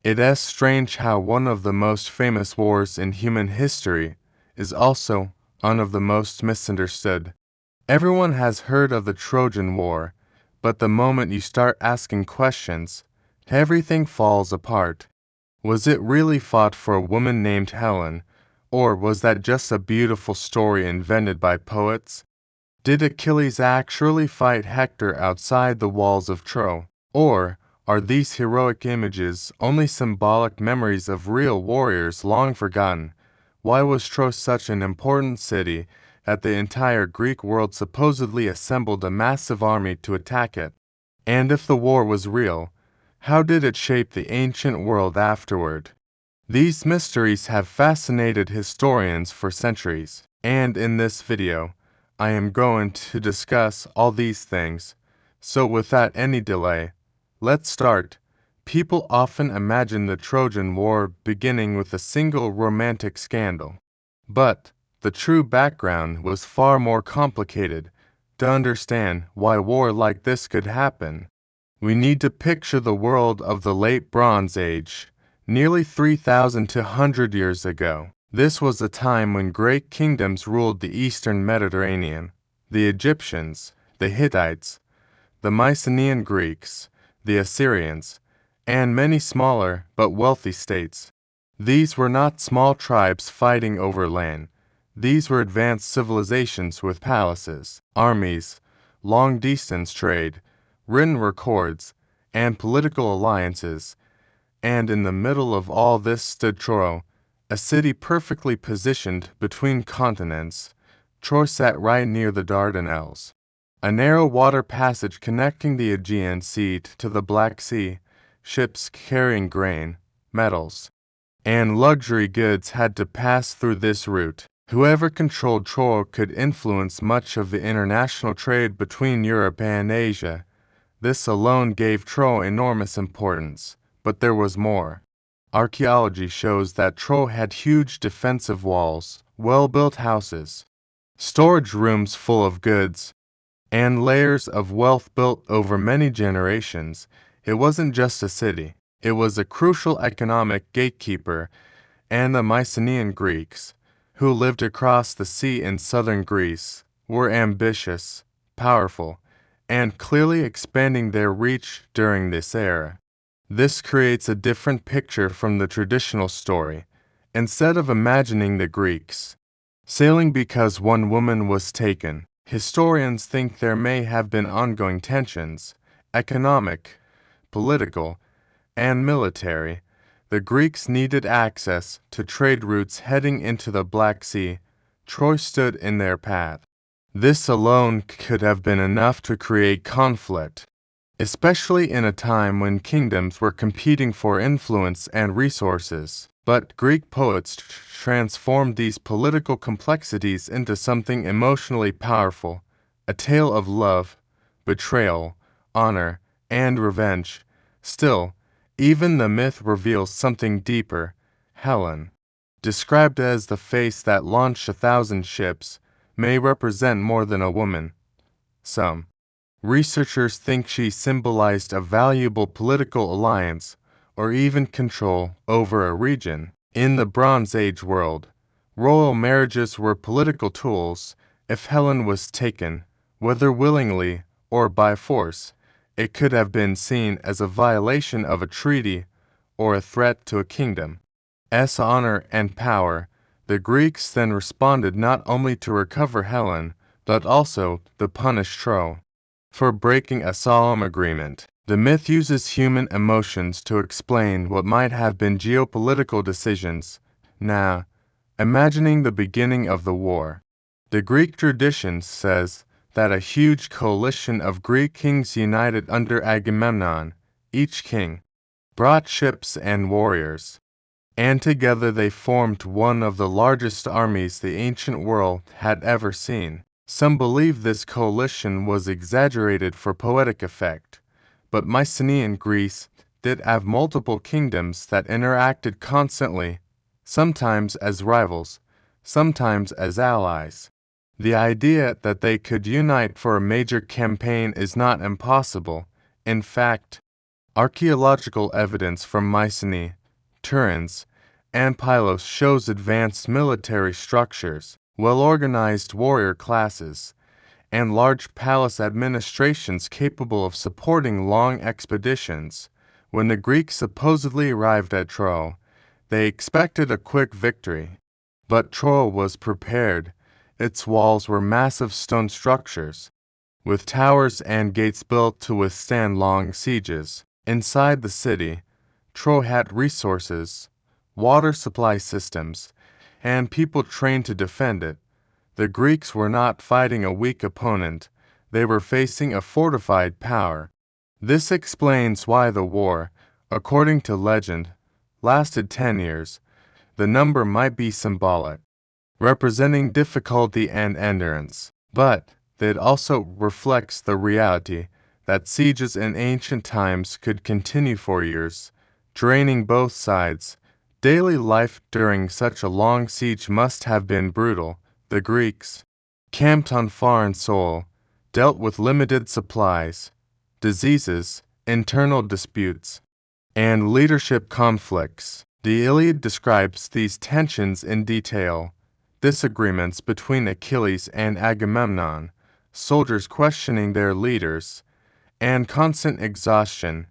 It is strange how one of the most famous wars in human history is also one of the most misunderstood. Everyone has heard of the Trojan War, but the moment you start asking questions, everything falls apart. Was it really fought for a woman named Helen, or was that just a beautiful story invented by poets? Did Achilles actually fight Hector outside the walls of Troy, or are these heroic images only symbolic memories of real warriors long forgotten? Why was Troy such an important city that the entire Greek world supposedly assembled a massive army to attack it? And if the war was real, how did it shape the ancient world afterward? These mysteries have fascinated historians for centuries, and in this video, I am going to discuss all these things. So without any delay, let's start. People often imagine the Trojan War beginning with a single romantic scandal. But the true background was far more complicated. To understand why war like this could happen, we need to picture the world of the late Bronze Age, nearly 3,200 years ago. This was a time when great kingdoms ruled the eastern Mediterranean: the Egyptians, the Hittites, the Mycenaean Greeks, the Assyrians, and many smaller but wealthy states. These were not small tribes fighting over land. These were advanced civilizations with palaces, armies, long-distance trade, written records, and political alliances. And in the middle of all this stood Troy, a city perfectly positioned between continents. Troy sat right near the Dardanelles, a narrow water passage connecting the Aegean Sea to the Black Sea. Ships carrying grain, metals, and luxury goods had to pass through this route. Whoever controlled Troy could influence much of the international trade between Europe and Asia. This alone gave Troy enormous importance, but there was more. Archaeology shows that Troy had huge defensive walls, well-built houses, storage rooms full of goods, and layers of wealth built over many generations. It wasn't just a city, it was a crucial economic gatekeeper. And the Mycenaean Greeks, who lived across the sea in southern Greece, were ambitious, powerful, and clearly expanding their reach during this era. This creates a different picture from the traditional story. Instead of imagining the Greeks sailing because one woman was taken, historians think there may have been ongoing tensions, economic, political, and military. The Greeks needed access to trade routes heading into the Black Sea. Troy stood in their path. This alone could have been enough to create conflict, especially in a time when kingdoms were competing for influence and resources. But Greek poets transformed these political complexities into something emotionally powerful, a tale of love, betrayal, honor, and revenge. Still, even the myth reveals something deeper. Helen, described as the face that launched 1,000 ships, may represent more than a woman. Some researchers think she symbolized a valuable political alliance or even control over a region. In the Bronze Age world, royal marriages were political tools. If Helen was taken, whether willingly or by force, it could have been seen as a violation of a treaty or a threat to a kingdom's honor and power. The Greeks then responded not only to recover Helen, but also to punish Troy for breaking a solemn agreement. The myth uses human emotions to explain what might have been geopolitical decisions. Now, imagining the beginning of the war, the Greek tradition says that a huge coalition of Greek kings united under Agamemnon. Each king brought ships and warriors, and together they formed one of the largest armies the ancient world had ever seen. Some believe this coalition was exaggerated for poetic effect, but Mycenaean Greece did have multiple kingdoms that interacted constantly, sometimes as rivals, sometimes as allies. The idea that they could unite for a major campaign is not impossible. In fact, Archaeological evidence from Mycenae, Turin, and Pylos shows advanced military structures, well-organized warrior classes, and large palace administrations capable of supporting long expeditions. When the Greeks supposedly arrived at Troy, they expected a quick victory. But Troy was prepared. Its walls were massive stone structures, with towers and gates built to withstand long sieges. Inside the city, Troy had resources, water supply systems, and people trained to defend it. The Greeks were not fighting a weak opponent, they were facing a fortified power. This explains why the war, according to legend, lasted 10 years. The number might be symbolic, representing difficulty and endurance, but it also reflects the reality that sieges in ancient times could continue for years, draining both sides. Daily life during such a long siege must have been brutal. The Greeks, camped on foreign soil, dealt with limited supplies, diseases, internal disputes, and leadership conflicts. The Iliad describes these tensions in detail. Disagreements between Achilles and Agamemnon, soldiers questioning their leaders, and constant exhaustion,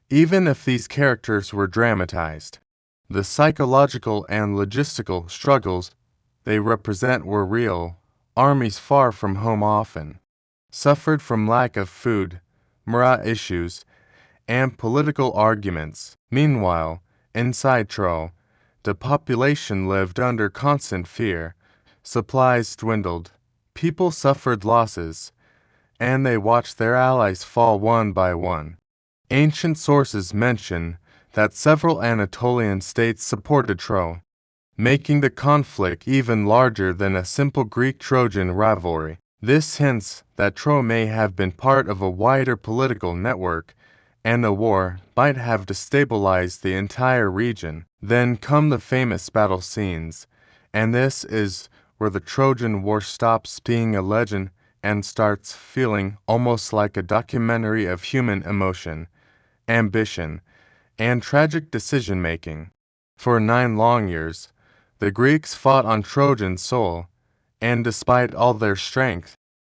even if these characters were dramatized. The psychological and logistical struggles they represent were real. Armies far from home often suffered from lack of food, morale issues, and political arguments. Meanwhile, inside Troy, the population lived under constant fear. Supplies dwindled, people suffered losses, and they watched their allies fall one by one. Ancient sources mention that several Anatolian states supported Troy, making the conflict even larger than a simple Greek-Trojan rivalry. This hints that Troy may have been part of a wider political network, and the war might have destabilized the entire region. Then come the famous battle scenes, and this is where the Trojan War stops being a legend and starts feeling almost like a documentary of human emotion, ambition, and tragic decision-making. For 9 long years, the Greeks fought on Trojan soil, and despite all their strength,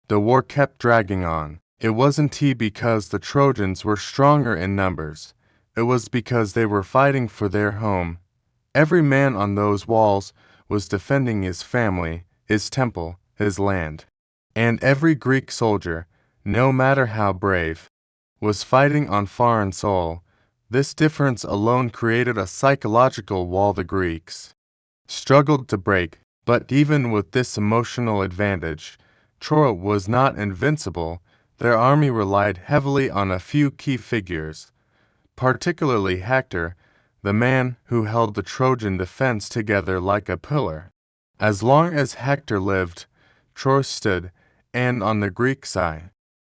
the war kept dragging on. It wasn't because the Trojans were stronger in numbers. It was because they were fighting for their home. Every man on those walls was defending his family, his temple, his land. And every Greek soldier, no matter how brave, was fighting on foreign soil. This difference alone created a psychological wall the Greeks struggled to break. But even with this emotional advantage, Troy was not invincible. Their army relied heavily on a few key figures, particularly Hector, the man who held the Trojan defense together like a pillar. As long as Hector lived, Troy stood, and on the Greek side,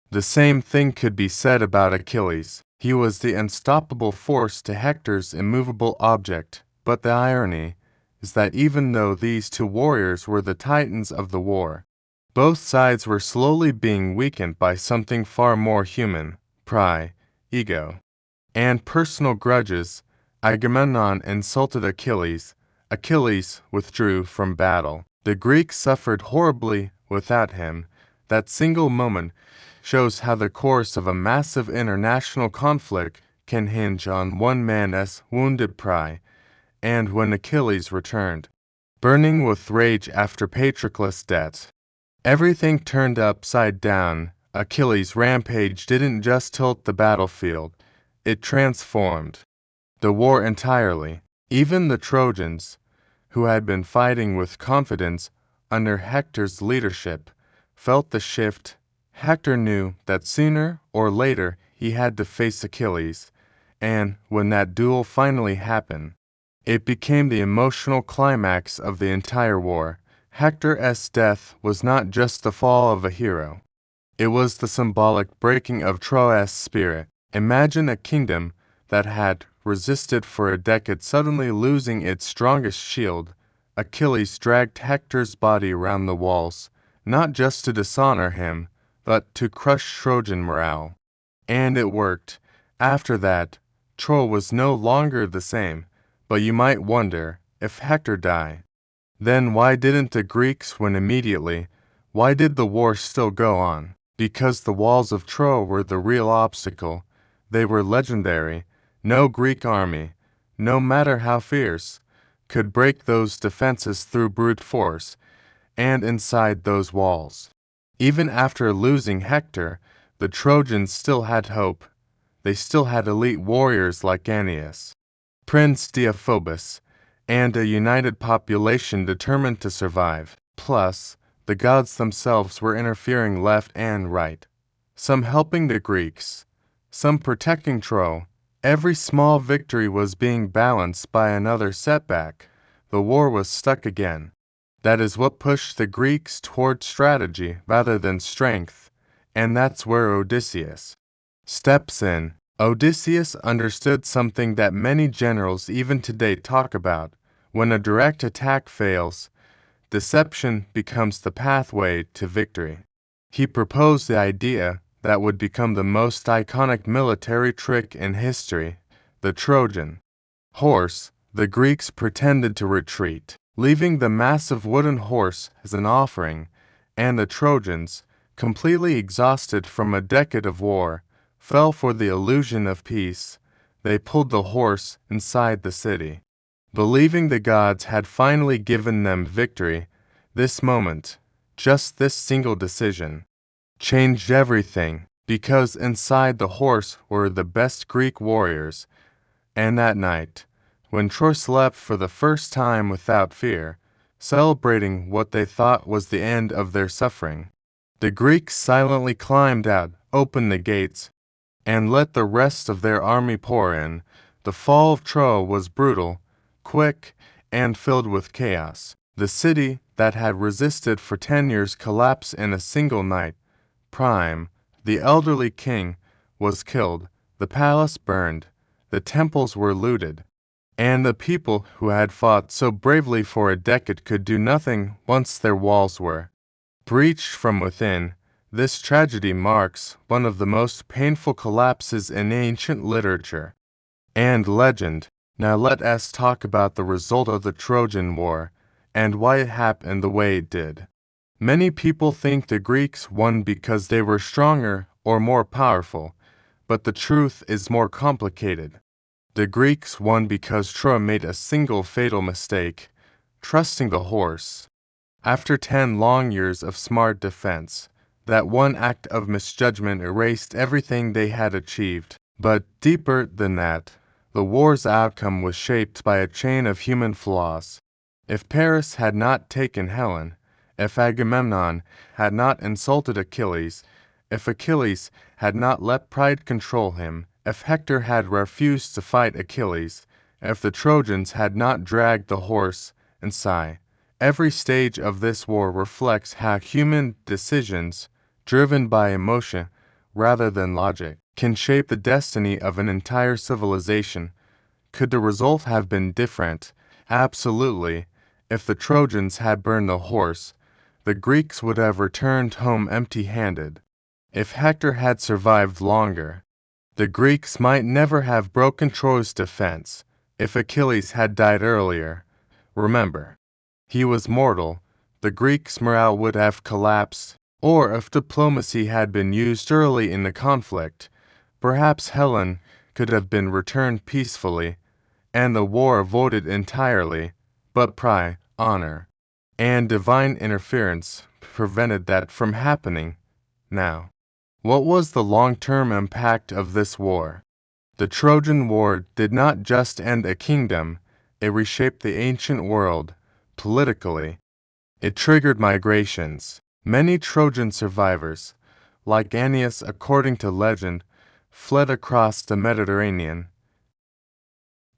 the same thing could be said about Achilles. He was the unstoppable force to Hector's immovable object. But the irony is that even though these two warriors were the titans of the war, both sides were slowly being weakened by something far more human: pride, ego, and personal grudges. Agamemnon insulted Achilles. Achilles withdrew from battle. The Greeks suffered horribly without him. That single moment shows how the course of a massive international conflict can hinge on one man's wounded pride. And when Achilles returned, burning with rage after Patroclus' death, everything turned upside down. Achilles' rampage didn't just tilt the battlefield, it transformed the war entirely. Even the Trojans, who had been fighting with confidence under Hector's leadership, felt the shift. Hector knew that sooner or later he had to face Achilles, and when that duel finally happened, it became the emotional climax of the entire war. Hector's death was not just the fall of a hero. It was the symbolic breaking of Troy's spirit. Imagine a kingdom that had resisted for a decade suddenly losing its strongest shield. Achilles dragged Hector's body around the walls, not just to dishonor him, but to crush Trojan morale. And it worked. After that, Troy was no longer the same, but you might wonder, if Hector died, then why didn't the Greeks win immediately? Why did the war still go on? Because the walls of Troy were the real obstacle. They were legendary. No Greek army, no matter how fierce, could break those defenses through brute force, and inside those walls. Even after losing Hector, the Trojans still had hope. They still had elite warriors like Aeneas, Prince Deiphobus, and a united population determined to survive. Plus, the gods themselves were interfering left and right, some helping the Greeks, some protecting Troy. Every small victory was being balanced by another setback. The war was stuck again. That is what pushed the Greeks toward strategy rather than strength, and that's where Odysseus steps in. Odysseus understood something that many generals even today talk about. When a direct attack fails, deception becomes the pathway to victory. He proposed the idea that would become the most iconic military trick in history, the Trojan Horse. The Greeks pretended to retreat, leaving the massive wooden horse as an offering, and the Trojans, completely exhausted from a decade of war, fell for the illusion of peace. They pulled the horse inside the city, believing the gods had finally given them victory. This moment, just this single decision, changed everything, because inside the horse were the best Greek warriors. And that night, when Troy slept for the first time without fear, celebrating what they thought was the end of their suffering, the Greeks silently climbed out, opened the gates, and let the rest of their army pour in. The fall of Troy was brutal, quick, and filled with chaos. The city that had resisted for 10 years collapsed in a single night. Priam, the elderly king, was killed, the palace burned, the temples were looted, and the people who had fought so bravely for a decade could do nothing once their walls were breached from within. This tragedy marks one of the most painful collapses in ancient literature and legend. Now let us talk about the result of the Trojan War and why it happened the way it did. Many people think the Greeks won because they were stronger or more powerful, but the truth is more complicated. The Greeks won because Troy made a single fatal mistake, trusting the horse. After 10 long years of smart defense, that one act of misjudgment erased everything they had achieved. But deeper than that, the war's outcome was shaped by a chain of human flaws. If Paris had not taken Helen, if Agamemnon had not insulted Achilles, if Achilles had not let pride control him, if Hector had refused to fight Achilles, if the Trojans had not dragged the horse inside, every stage of this war reflects how human decisions, driven by emotion rather than logic, can shape the destiny of an entire civilization. Could the result have been different? Absolutely. If the Trojans had burned the horse, the Greeks would have returned home empty-handed. If Hector had survived longer, the Greeks might never have broken Troy's defense. If Achilles had died earlier, remember, he was mortal, the Greeks' morale would have collapsed. Or if diplomacy had been used early in the conflict, perhaps Helen could have been returned peacefully, and the war avoided entirely. But pride, honor, and divine interference prevented that from happening. Now, what was the long-term impact of this war? The Trojan War did not just end a kingdom, it reshaped the ancient world, politically. It triggered migrations. Many Trojan survivors, like Aeneas according to legend, fled across the Mediterranean,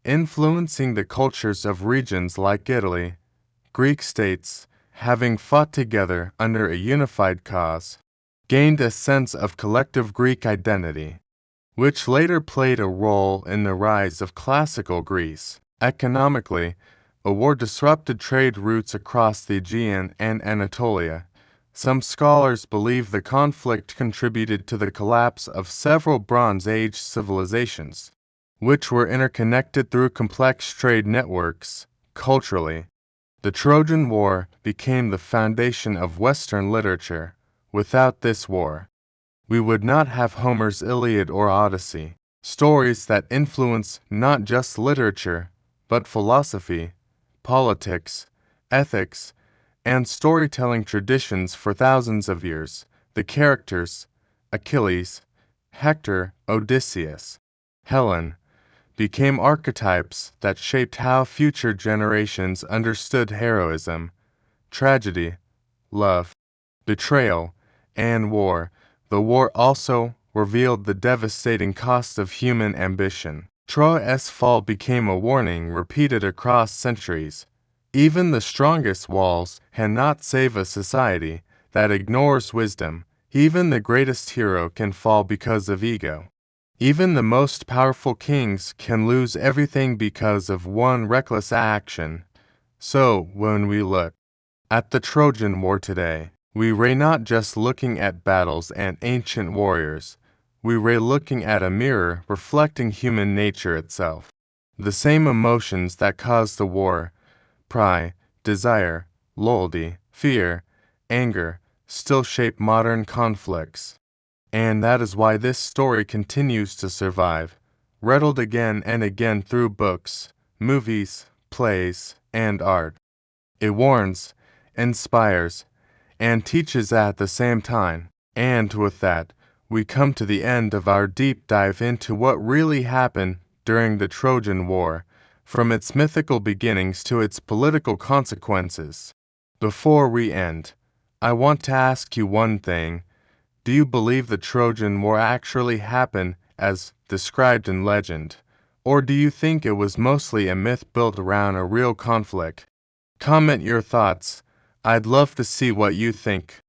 influencing the cultures of regions like Italy. Greek states, having fought together under a unified cause, gained a sense of collective Greek identity, which later played a role in the rise of classical Greece. Economically, a war disrupted trade routes across the Aegean and Anatolia, Some scholars believe the conflict contributed to the collapse of several Bronze Age civilizations, which were interconnected through complex trade networks. Culturally, the Trojan War became the foundation of Western literature. Without this war, we would not have Homer's Iliad or Odyssey, stories that influence not just literature, but philosophy, politics, ethics, and storytelling traditions for thousands of years. The characters, Achilles, Hector, Odysseus, Helen, became archetypes that shaped how future generations understood heroism, tragedy, love, betrayal, and war. The war also revealed the devastating cost of human ambition. Troy's fall became a warning repeated across centuries. Even the strongest walls cannot save a society that ignores wisdom. Even the greatest hero can fall because of ego. Even the most powerful kings can lose everything because of one reckless action. So, when we look at the Trojan War today, we are not just looking at battles and ancient warriors. We are looking at a mirror reflecting human nature itself. The same emotions that caused the war, pride, desire, loyalty, fear, anger, still shape modern conflicts. And that is why this story continues to survive, retold again and again through books, movies, plays, and art. It warns, inspires, and teaches at the same time. And with that, we come to the end of our deep dive into what really happened during the Trojan War, from its mythical beginnings to its political consequences. Before we end, I want to ask you one thing. Do you believe the Trojan War actually happened as described in legend? Or do you think it was mostly a myth built around a real conflict? Comment your thoughts. I'd love to see what you think.